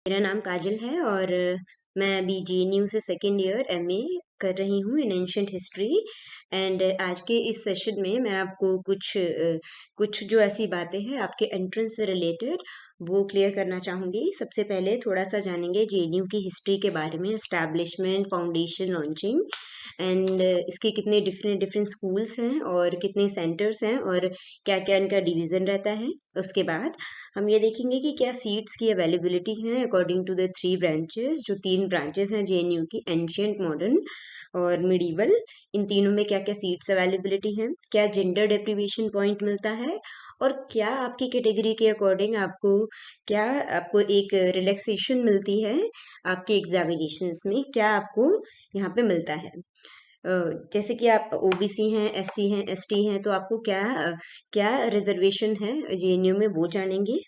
मेरा नाम काजल है और मैं अभी जेएनयू से सेकेंड ईयर एमए कर रही हूँ इन एंशियंट हिस्ट्री। एंड आज के इस सेशन में मैं आपको कुछ जो ऐसी बातें हैं आपके एंट्रेंस से रिलेटेड वो क्लियर करना चाहूँगी। सबसे पहले थोड़ा सा जानेंगे जेएनयू की हिस्ट्री के बारे में, एस्टैब्लिशमेंट, फाउंडेशन, लॉन्चिंग एंड इसके कितने डिफरेंट डिफरेंट स्कूल्स हैं और कितने सेंटर्स हैं और क्या क्या इनका डिवीज़न रहता है। उसके बाद हम ये देखेंगे कि क्या सीट्स की अवेलेबिलिटी है अकॉर्डिंग टू द 3 ब्रांचेस, जो 3 ब्रांचेस हैं जेएनयू की, एंशियंट, मॉडर्न और मिडीवल। इन तीनों में क्या क्या सीट्स अवेलेबिलिटी हैं, क्या जेंडर डेप्रिवेशन पॉइंट मिलता है और क्या आपकी कैटेगरी के अकॉर्डिंग आपको एक रिलैक्सेशन मिलती है आपके एग्जामिनेशंस में, क्या आपको यहाँ पे मिलता है। जैसे कि आप ओबीसी हैं, एससी हैं, एसटी हैं, तो आपको क्या रिजर्वेशन है जेएनयू में वो जानेंगे।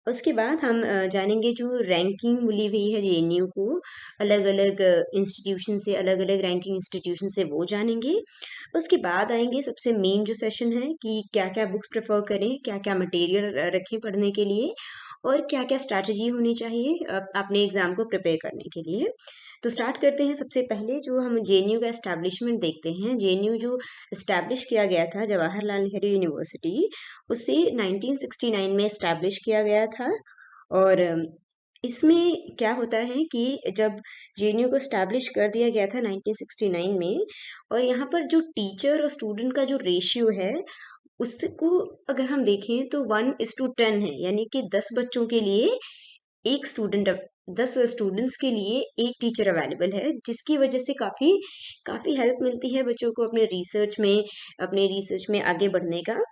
उसके बाद हम जानेंगे जो रैंकिंग मिली हुई है जेएनयू को अलग अलग इंस्टीट्यूशन से, अलग अलग रैंकिंग इंस्टीट्यूशन से, वो जानेंगे। उसके बाद आएंगे सबसे मेन जो सेशन है कि क्या क्या बुक्स प्रेफर करें, क्या क्या मटेरियल रखें पढ़ने के लिए और क्या क्या स्ट्रैटेजी होनी चाहिए अपने एग्जाम को प्रिपेयर करने के लिए। तो स्टार्ट करते हैं। सबसे पहले जो हम जेएनयू का एस्टैब्लिशमेंट देखते हैं, जेएनयू जो इस्टेब्लिश किया गया था जवाहरलाल नेहरू यूनिवर्सिटी, उसे 1969 में इस्टेब्लिश किया गया था। और इसमें क्या होता है कि जब जेएनयू को इस्टेब्लिश कर दिया गया था 1969 में, और यहाँ पर जो टीचर और स्टूडेंट का जो रेशियो है उसको अगर हम देखें तो 1:10 है, यानी कि 10 बच्चों के लिए एक स्टूडेंट, 10 स्टूडेंट्स के लिए एक टीचर अवेलेबल है, जिसकी वजह से काफ़ी काफ़ी हेल्प मिलती है बच्चों को अपने रिसर्च में आगे बढ़ने का।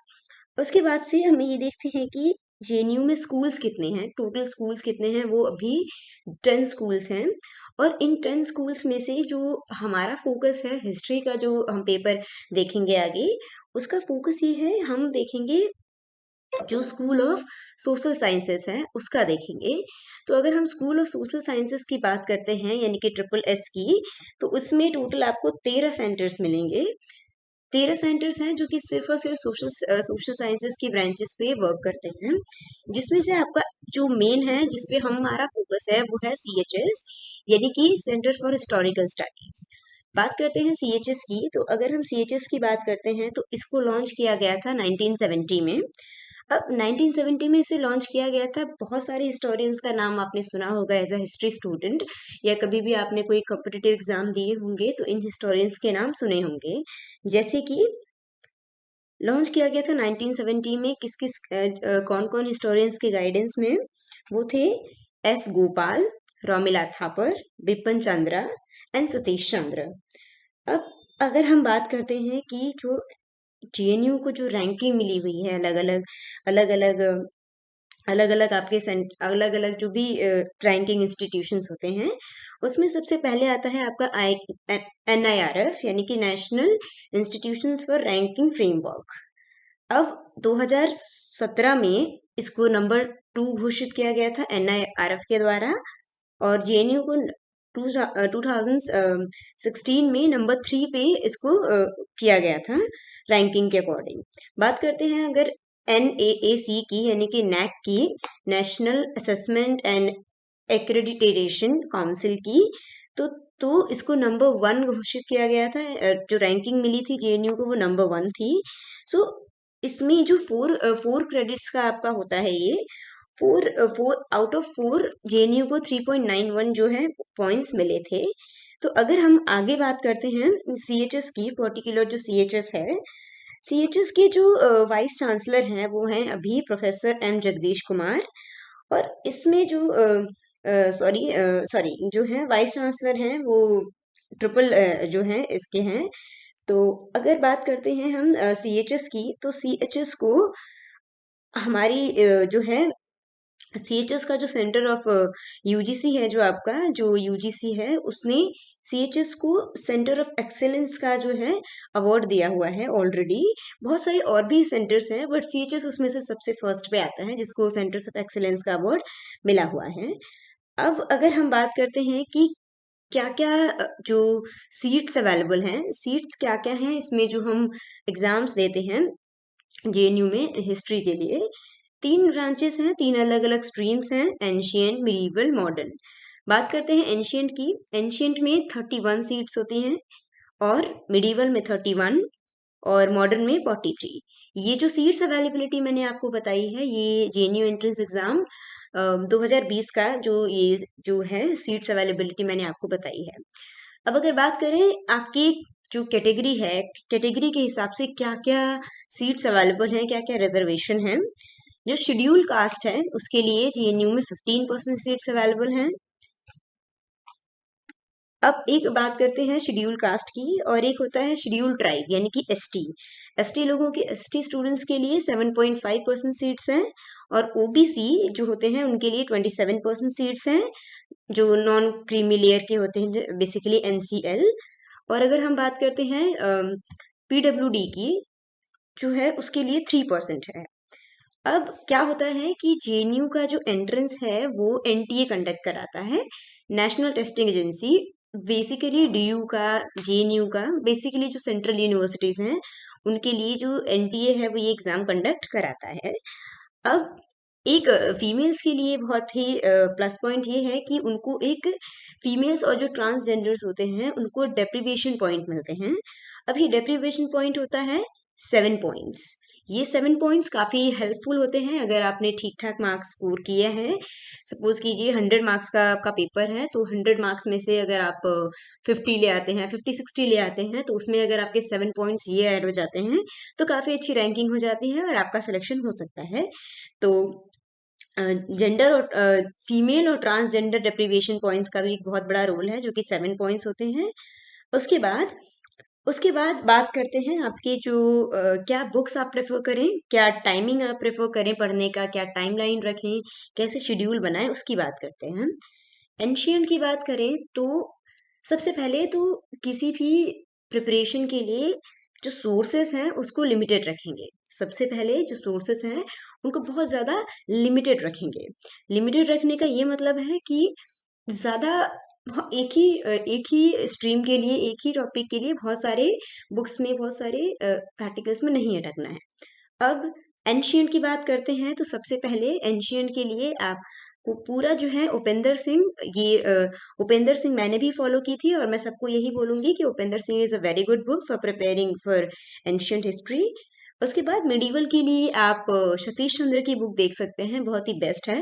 उसके बाद से हम ये देखते हैं कि जेएनयू में स्कूल्स कितने हैं, टोटल स्कूल्स कितने हैं। वो अभी 10 स्कूल्स हैं। और इन 10 स्कूल्स में से जो हमारा फोकस है, हिस्ट्री का जो हम पेपर देखेंगे आगे, उसका फोकस ये है, हम देखेंगे जो स्कूल ऑफ सोशल साइंसेस है उसका देखेंगे। तो अगर हम स्कूल ऑफ सोशल साइंसेस की बात करते हैं, यानी कि ट्रिपल एस की, तो उसमें टोटल आपको 13 सेंटर्स मिलेंगे। 13 सेंटर्स हैं जो कि सिर्फ और सिर्फ सोशल साइंसेस की ब्रांचेस पे वर्क करते हैं, जिसमें से आपका जो मेन है, जिसपे हमारा फोकस है, वो है सीएचएस, यानी कि सेंटर फॉर हिस्टोरिकल स्टडीज। बात करते हैं सीएचएस की। तो अगर हम सीएचएस की बात करते हैं तो इसको लॉन्च किया गया था 1970 में। अब 1970 में इसे लॉन्च किया गया था। बहुत सारे हिस्टोरियंस का नाम आपने सुना होगा एज अ हिस्ट्री स्टूडेंट, या कभी भी आपने कोई कॉम्पिटिटिव एग्जाम दिए होंगे तो इन हिस्टोरियंस के नाम सुने होंगे। जैसे कि लॉन्च किया गया था 1970 में, किस किस कौन कौन हिस्टोरियंस के गाइडेंस में, वो थे एस गोपाल, रोमिला थापर, बिपिन चंद्रा एंड सतीश चंद्र। अब अगर हम बात करते हैं कि जो जेएनयू को जो रैंकिंग मिली हुई है, अलग अलग अलग अलग अलग अलग जो भी रैंकिंग इंस्टीट्यूशंस होते हैं, उसमें सबसे पहले आता है आपका एनआईआरएफ, यानी कि national institutions for ranking framework. अब 2017 में इसको नंबर 2 घोषित किया गया था एनआईआरएफ के द्वारा, और जेएनयू को 2016 में नंबर 3 पे इसको किया गया था रैंकिंग के अकॉर्डिंग। बात करते हैं अगर एनएएसी की, यानी कि नैक की, national assessment and accreditation council की, तो इसको नंबर 1 घोषित किया गया था। जो रैंकिंग मिली थी जेएनयू को वो नंबर 1 थी। सो इसमें जो फोर क्रेडिट्स का आपका होता है, ये four four out of 4 JNU को 3.91 जो है पॉइंट्स मिले थे। तो अगर हम आगे बात करते हैं सीएचएस की, पर्टिकुलर जो सीएचएस है, सीएचएस के जो वाइस चांसलर हैं वो हैं अभी प्रोफेसर एम जगदीश कुमार। और इसमें जो सॉरी सॉरी जो है वाइस चांसलर हैं वो ट्रिपल जो है इसके हैं। तो अगर बात करते हैं हम सीएचएस की, तो सीएचएस को हमारी जो है सीएचएस का जो सेंटर ऑफ यूजीसी है, जो आपका जो यूजीसी है, उसने सीएचएस को सेंटर ऑफ एक्सेलेंस का जो है अवार्ड दिया हुआ है ऑलरेडी। बहुत सारे और भी सेंटर्स हैं, बट सीएचएस उसमें से सबसे फर्स्ट पे आता है जिसको सेंटर्स ऑफ एक्सेलेंस का अवार्ड मिला हुआ है। अब अगर हम बात करते हैं कि क्या क्या जो सीट्स अवेलेबल हैं, सीट्स क्या क्या हैं इसमें जो हम एग्जाम्स देते हैं जेएनयू में हिस्ट्री के लिए, तीन ब्रांचेस हैं, तीन अलग अलग स्ट्रीम्स हैं, एंशियंट, मिडीवल, मॉडर्न। बात करते हैं एंशियंट की। एंशियंट में 31 सीट्स होती हैं और मिडीवल में 31 और मॉडर्न में 43। ये जो सीट्स अवेलेबिलिटी मैंने आपको बताई है, ये जेएनयू एंट्रेंस एग्जाम 2020 का ये जो है सीट्स अवेलेबिलिटी मैंने आपको बताई है। अब अगर बात करें आपकी जो कैटेगरी है, कैटेगरी के हिसाब से क्या क्या सीट्स अवेलेबल हैं, क्या क्या रिजर्वेशन है। जो शेड्यूल कास्ट है उसके लिए जेएनयू में 15% सीट्स अवेलेबल हैं। अब एक बात करते हैं शेड्यूल कास्ट की, और एक होता है शेड्यूल ट्राइब यानी कि एसटी। एसटी लोगों के, एसटी स्टूडेंट्स के लिए 7.5% सीट्स हैं, और ओबीसी जो होते हैं उनके लिए 27% सीट्स हैं, जो नॉन क्रीमी लेयर के होते हैं, बेसिकली एनसीएल। और अगर हम बात करते हैं पीडब्ल्यूडी की जो है उसके लिए 3% है। अब क्या होता है कि जेएनयू का जो एंट्रेंस है वो एनटीए कंडक्ट कराता है, national testing agency. Basically DU का, जेएनयू का, बेसिकली जो सेंट्रल यूनिवर्सिटीज हैं उनके लिए जो एनटीए है वो ये एग्जाम कंडक्ट कराता है। अब एक फीमेल्स के लिए बहुत ही प्लस पॉइंट ये है कि उनको एक, फीमेल्स और जो ट्रांसजेंडर्स होते हैं उनको डेप्रीवेशन पॉइंट मिलते हैं। अब ये डेप्रीवेशन पॉइंट होता है 7 पॉइंट्स। ये 7 पॉइंट्स काफ़ी हेल्पफुल होते हैं अगर आपने ठीक ठाक मार्क्स स्कोर किए हैं। सपोज कीजिए 100 मार्क्स का आपका पेपर है, तो 100 मार्क्स में से अगर आप 50 ले आते हैं, 50-60 ले आते हैं, तो उसमें अगर आपके 7 पॉइंट्स ये ऐड हो जाते हैं तो काफ़ी अच्छी रैंकिंग हो जाती है और आपका सिलेक्शन हो सकता है। तो जेंडर और फीमेल और ट्रांसजेंडर डेप्रीवेशन पॉइंट्स का भी एक बहुत बड़ा रोल है, जो कि 7 पॉइंट्स होते हैं। उसके बाद उसके बाद बात करते हैं आपके जो क्या बुक्स आप प्रेफर करें, क्या टाइमिंग आप प्रेफर करें पढ़ने का, क्या टाइमलाइन रखें, कैसे शेड्यूल बनाएं, उसकी बात करते हैं। एंशियंट की बात करें तो सबसे पहले तो किसी भी प्रिपरेशन के लिए जो सोर्सेस हैं उसको लिमिटेड रखेंगे। सबसे पहले जो सोर्सेस हैं उनको बहुत ज़्यादा लिमिटेड रखेंगे। लिमिटेड रखने का ये मतलब है कि ज़्यादा एक ही स्ट्रीम के लिए, एक ही टॉपिक के लिए बहुत सारे बुक्स में, बहुत सारे आर्टिकल्स में नहीं अटकना है। अब एंशियंट की बात करते हैं तो सबसे पहले एंशियंट के लिए आपको पूरा जो है उपेंद्र सिंह, उपेंद्र सिंह मैंने भी फॉलो की थी, और मैं सबको यही बोलूंगी कि Upendra Singh is a very good book for preparing for ancient history. उसके बाद मिडीवल के लिए आप सतीश चंद्र की बुक देख सकते हैं, बहुत ही बेस्ट है।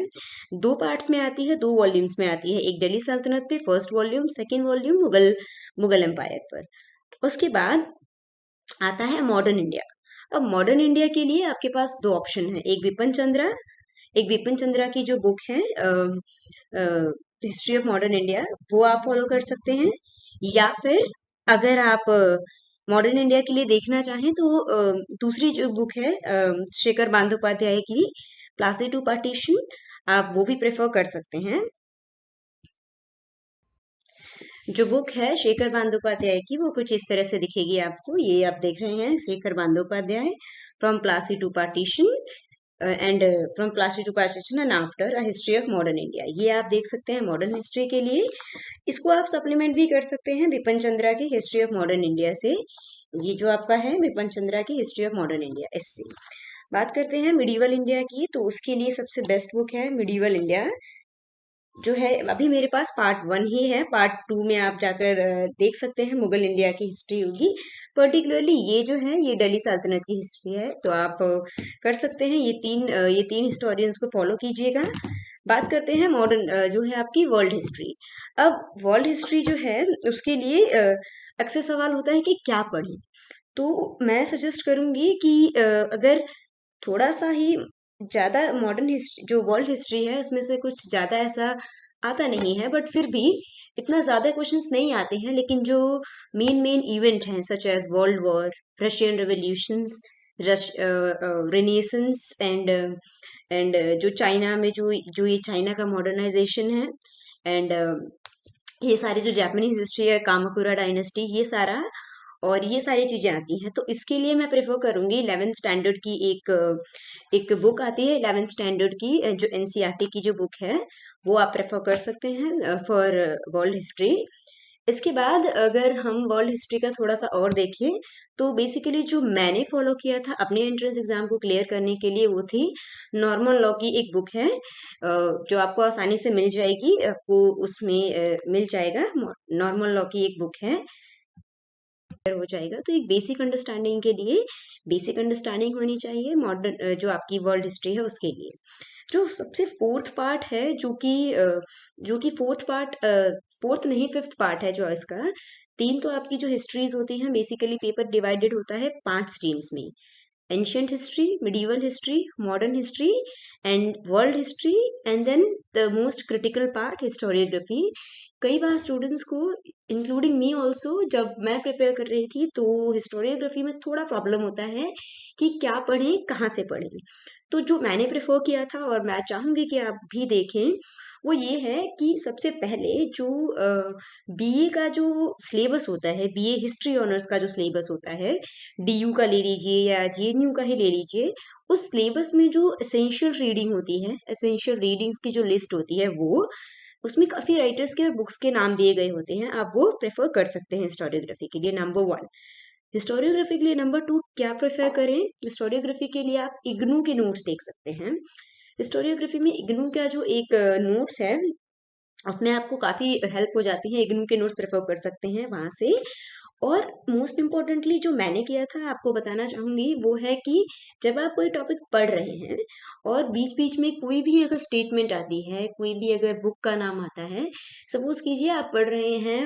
2 पार्ट्स में आती है, 2 वॉल्यूम्स में आती है, एक दिल्ली सल्तनत पे first volume, second volume Mughal Mughal empire पर। उसके बाद आता है मॉडर्न इंडिया। अब मॉडर्न इंडिया के लिए आपके पास 2 ऑप्शन है, एक विपिन चंद्रा की जो बुक है हिस्ट्री ऑफ मॉडर्न इंडिया, वो आप फॉलो कर सकते हैं। या फिर अगर आप मॉडर्न इंडिया के लिए देखना चाहें तो दूसरी जो बुक है शेखर बंदोपाध्याय की, प्लासी टू पार्टीशन, आप वो भी प्रेफर कर सकते हैं। जो बुक है शेखर बंदोपाध्याय की वो कुछ इस तरह से दिखेगी आपको। ये आप देख रहे हैं Shekhar Bandyopadhyay, from Plassey to partition and from Plassey to partition and after a history of modern India, ये आप देख सकते हैं मॉडर्न हिस्ट्री के लिए। इसको आप सप्लीमेंट भी कर सकते हैं विपिन चंद्रा की हिस्ट्री ऑफ मॉडर्न इंडिया से। ये जो आपका है विपिन चंद्रा की हिस्ट्री ऑफ मॉडर्न इंडिया, इससे। बात करते हैं मिडीवल इंडिया की, तो उसके लिए सबसे बेस्ट बुक है मिडीवल इंडिया, जो है अभी मेरे पास पार्ट 1 ही है। पार्ट 2 में आप जाकर देख सकते हैं, मुगल इंडिया की हिस्ट्री होगी। पर्टिकुलरली ये जो है ये दिल्ली सल्तनत की हिस्ट्री है, तो आप कर सकते हैं, ये तीन हिस्टोरियंस को फॉलो कीजिएगा। बात करते हैं मॉडर्न जो है आपकी वर्ल्ड हिस्ट्री। अब वर्ल्ड हिस्ट्री जो है उसके लिए अक्सर सवाल होता है कि क्या पढ़ें, तो मैं सजेस्ट करूंगी कि अगर थोड़ा सा ही ज़्यादा मॉडर्न हिस्ट्री, जो वर्ल्ड हिस्ट्री है उसमें से कुछ ज़्यादा ऐसा आता नहीं है, बट फिर भी इतना ज़्यादा क्वेश्चंस नहीं आते हैं, लेकिन जो मेन मेन इवेंट हैं such as world war, Russian revolutions, renaissance and जो चाइना में जो ये चाइना का मॉडर्नाइजेशन है, एंड ये सारी जो जापानीज हिस्ट्री है, कामाकुरा डायनेस्टी, ये सारा, और ये सारी चीज़ें आती हैं। तो इसके लिए मैं प्रेफर करूँगी 11th स्टैंडर्ड की एक बुक आती है 11th स्टैंडर्ड की, जो एनसीईआरटी की जो बुक है वो आप प्रेफर कर सकते हैं फॉर वर्ल्ड हिस्ट्री। इसके बाद अगर हम वर्ल्ड हिस्ट्री का थोड़ा सा और देखें तो बेसिकली जो मैंने फॉलो किया था अपने एंट्रेंस एग्जाम को क्लियर करने के लिए वो थी नॉर्मल लॉ की एक बुक है, जो आपको आसानी से मिल जाएगी, आपको उसमें मिल जाएगा। नॉर्मल लॉ की एक बुक है, हो जाएगा। तो एक बेसिक अंडरस्टैंडिंग के लिए बेसिक अंडरस्टैंडिंग होनी चाहिए मॉडर्न जो आपकी वर्ल्ड हिस्ट्री है उसके लिए। जो सबसे फोर्थ पार्ट है, जो कि फोर्थ पार्ट, फोर्थ नहीं फिफ्थ पार्ट है जो इसका। तीन तो आपकी जो हिस्ट्रीज होती हैं, बेसिकली पेपर डिवाइडेड होता है 5 स्ट्रीम्स में: ancient history, medieval history, modern history and world history, and then the most critical part historiography. कई बार स्टूडेंट्स को, इंक्लूडिंग मी ऑल्सो, जब मैं प्रिपेयर कर रही थी तो हिस्टोरियोग्राफी में थोड़ा प्रॉब्लम होता है कि क्या पढ़ें, कहाँ से पढ़ें। तो जो मैंने प्रेफर किया था और मैं चाहूंगी कि आप भी देखें, वो ये है कि सबसे पहले जो बीए का जो सिलेबस होता है, बीए हिस्ट्री ऑनर्स का जो सिलेबस होता है, डीयू का ले लीजिए या जेएनयू का ही ले लीजिए, उस सिलेबस में जो एसेंशियल रीडिंग होती है, एसेंशियल रीडिंग्स की जो लिस्ट होती है, वो उसमें काफी राइटर्स के और बुक्स के नाम दिए गए होते हैं। आप वो प्रेफर कर सकते हैं हिस्टोरियोग्राफी के लिए, नंबर 1। हिस्टोरियोग्राफी के लिए नंबर 2 क्या प्रेफर करें? हिस्टोरियोग्राफी के लिए आप इग्नू के नोट्स देख सकते हैं। हिस्टोरियोग्राफी में इग्नू का जो एक नोट्स है, उसमें आपको काफ़ी हेल्प हो जाती है। इग्नू के नोट्स प्रेफर कर सकते हैं वहाँ से। और मोस्ट इम्पोर्टेंटली जो मैंने किया था, आपको बताना चाहूँगी, वो है कि जब आप कोई टॉपिक पढ़ रहे हैं और बीच बीच में कोई भी अगर स्टेटमेंट आती है, कोई भी अगर बुक का नाम आता है, सपोज कीजिए आप पढ़ रहे हैं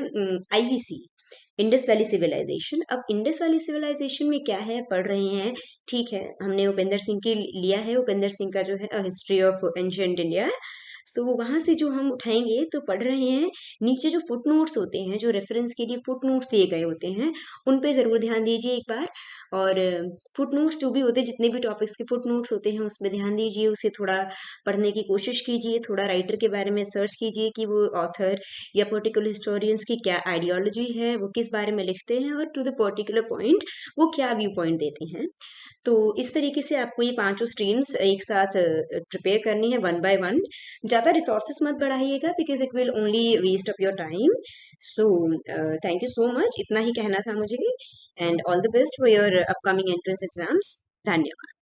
आईवीसी, इंडस वैली सिविलाइजेशन। अब इंडस वैली सिविलाइजेशन में क्या है, पढ़ रहे हैं, ठीक है, हमने उपेंद्र सिंह की लिया है, उपेंद्र सिंह का जो है हिस्ट्री ऑफ एंशिएंट इंडिया। सो वहां से जो हम उठाएंगे तो पढ़ रहे हैं, नीचे जो फुट नोट्स होते हैं, जो रेफरेंस के लिए फुट नोट्स दिए गए होते हैं, उन पे जरूर ध्यान दीजिए एक बार। और फुट नोट्स जो भी होते हैं, जितने भी टॉपिक्स के फुट नोट्स होते हैं, उसमें ध्यान दीजिए, उसे थोड़ा पढ़ने की कोशिश कीजिए, थोड़ा राइटर के बारे में सर्च कीजिए कि वो ऑथर या पर्टिकुलर हिस्टोरियंस की क्या आइडियोलॉजी है, वो किस बारे में लिखते हैं, और टू द पर्टिकुलर पॉइंट वो क्या व्यू पॉइंट देते हैं। तो इस तरीके से आपको ये पांचों स्ट्रीम्स एक साथ प्रिपेयर करनी है, वन बाय वन। ज़्यादा रिसोर्सेस मत बढ़ाइएगा, because it will only waste of your time. So thank you so much, इतना ही कहना था मुझे। And all the best for your upcoming entrance exams. धन्यवाद।